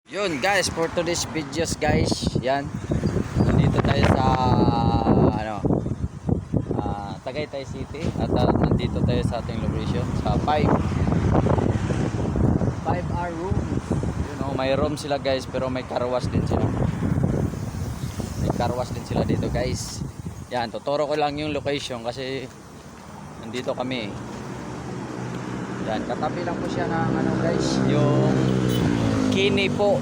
Yun guys, for today's videos guys, yan. Nandito tayo sa Tagaytay City at nandito tayo sa ating location sa 5R rooms. You know, may room sila guys, pero may car wash din sila. May car wash din sila dito guys. Yan, tuturo ko lang yung location kasi nandito kami. Yan, katabi lang po siya ng guys, yung Kini po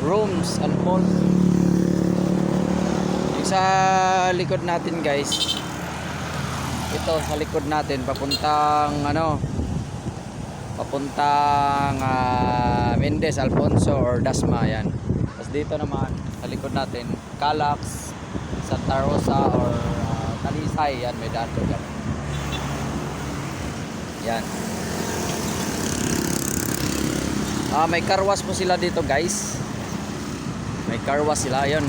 rooms and malls. Yung sa likod natin guys, ito sa likod natin papuntang papuntang Mendez, Alfonso or Dasma yan. Tapos dito naman sa likod natin Calax, Santa Rosa or Talisay yan, may daan doon yan. May car wash po sila dito guys. May car wash sila. Yun,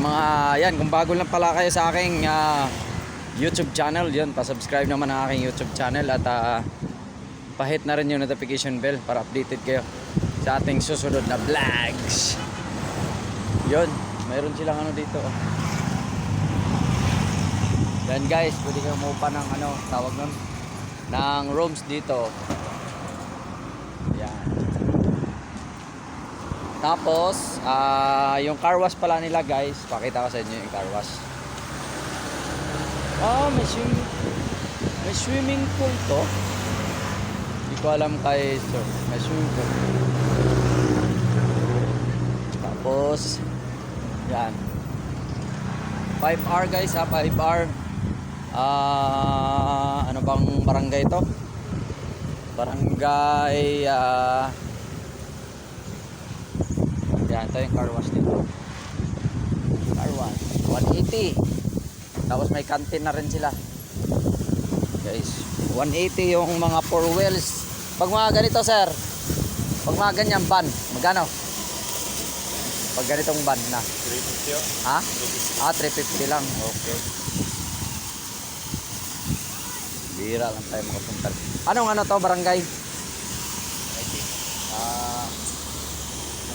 yan, kung bago lang pala kayo sa aking YouTube channel, yun, pa-subscribe naman ang aking YouTube channel at pa-hit na rin yung notification bell para updated kayo sa ating susunod na vlogs. Yun, mayroon silang dito. Yan guys, pwede kayo umupa ng tawag nun, ng rooms dito. Yan. Tapos, yung car wash pala nila guys, pakita ko sa inyo yung car wash. May swimming pool to. Hindi ko alam kay sir. May swimming pool. Tapos, yan. 5R guys 5R. Ano bang barangay to? Barangay, yan, ito yung car wash dito. Car wash 180. Tapos may canteen na rin sila guys. 180 yung mga 4 wheels. Pag mga ganito sir, pag mga ganyan van, magkano? Pag ganitong van na 350. Ha? 350 lang. Okay, bira lang tayo makapunta. Anong to barangay?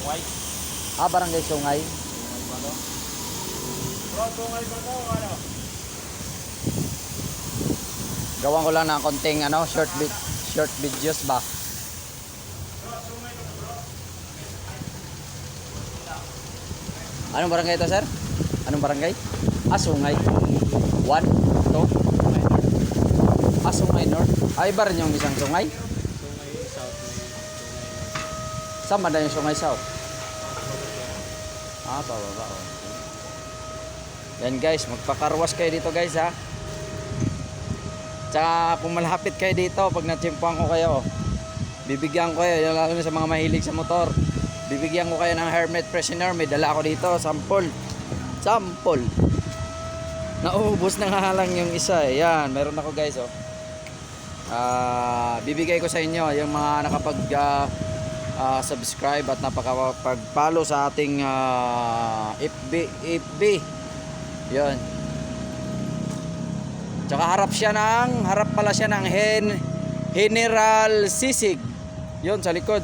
Sungay. Barangay Sungay. Sungay ba daw Gawan ko lang ng konting short videos ba. Anong barangay ito sir? Anong barangay? Sungay 1, 2. Sungay North. Iba rin yung isang Sungay? Sungay South. Saan ba yung Sungay South? Pababa. Yan guys, magpakarwas kayo dito guys ha. Tsaka kung malapit kayo dito, pag natsimpuan ko kayo, bibigyan ko kayo, lalo na sa mga mahilig sa motor, bibigyan ko kayo ng hermit freshener. May dala ako dito, sample. Nauubos na nga lang yung isa eh. Yan, meron ako guys bibigay ko sa inyo yung mga nakapag subscribe at napakapag-follow sa ating FB. Yun. Tsaka harap pala siya ng General Sisig. Yun sa likod.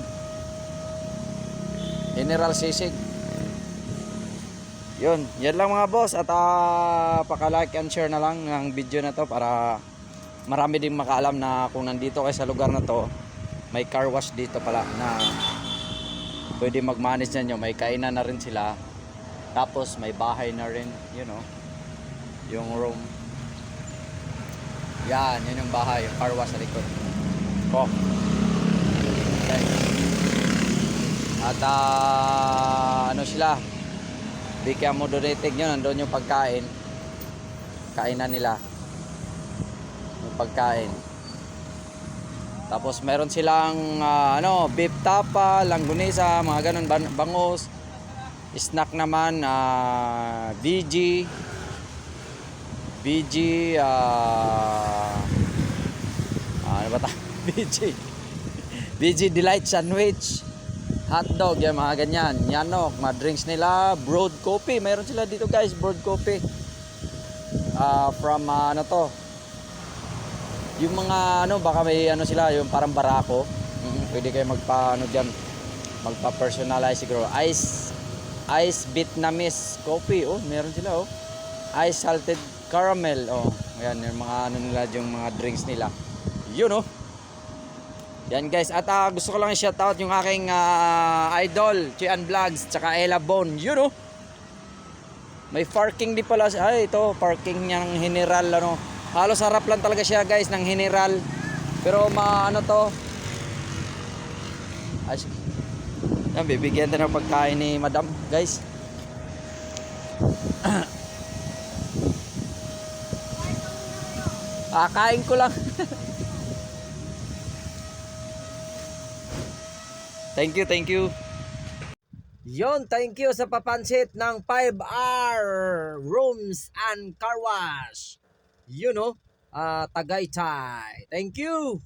General Sisig. Yun, yan lang mga boss at paka-like and share na lang ng video na to para marami ding makaalam na kung nandito kayo sa lugar na to, may car wash dito pala na pwede mag-manage na nyo. May kainan na rin sila. Tapos may bahay na rin, yung room. Yan, yun yung bahay, yung car wash sa likod. Okay. At sila, bigyan mo donating nyo, nandun yung pagkain. Kainan nila. Yung pagkain. Tapos meron silang beef tapa, langgunisa, mga ganun, bangus. Snack naman, VG, VG Delight Sandwich, hotdog, yan mga ganyan. Yanok, mga drinks nila, brewed coffee. Meron sila dito guys, brewed coffee. From yung mga baka may sila, yung parang barako. Pwede kayo magpa dyan. Magpa-personalize siguro. Ice Vietnamese coffee. Oh, meron sila oh. Ice salted caramel. Oh, ayan yung mga ano nila, yung mga drinks nila. Yun oh. Yan guys, at gusto ko lang i-shoutout yung aking idol, Chian Vlogs, tsaka Ella Bone. Yun oh. May parking di pala. Ay, ito, parking niyang General ano. Halos harap lang talaga siya guys ng General. Pero ano to? Ay, yan, bibigyan din ng pagkain ni Madam, guys. Kain ko lang. Thank you, thank you. Yon, thank you sa papansit ng 5R Rooms and Car Wash. You know, Tagaytay. Thank you.